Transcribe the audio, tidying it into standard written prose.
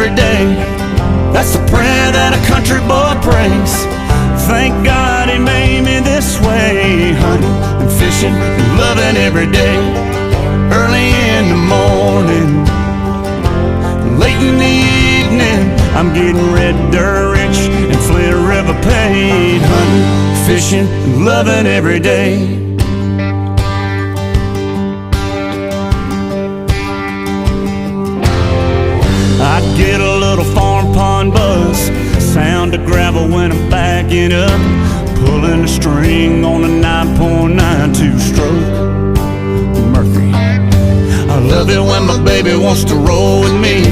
every day. That's the prayer that a country boy prays. Thank God he made me this way. Hunting and fishing and loving every day. Early in the morning, late in the evening, I'm getting red dirt rich and Flint River paid. Hunting, fishing, and loving every day. I'd get a little farm pond buzz, sound of gravel when I'm backing up, pulling a string on a 9.92 stroke Mercury. I love it when my baby wants to roll with me,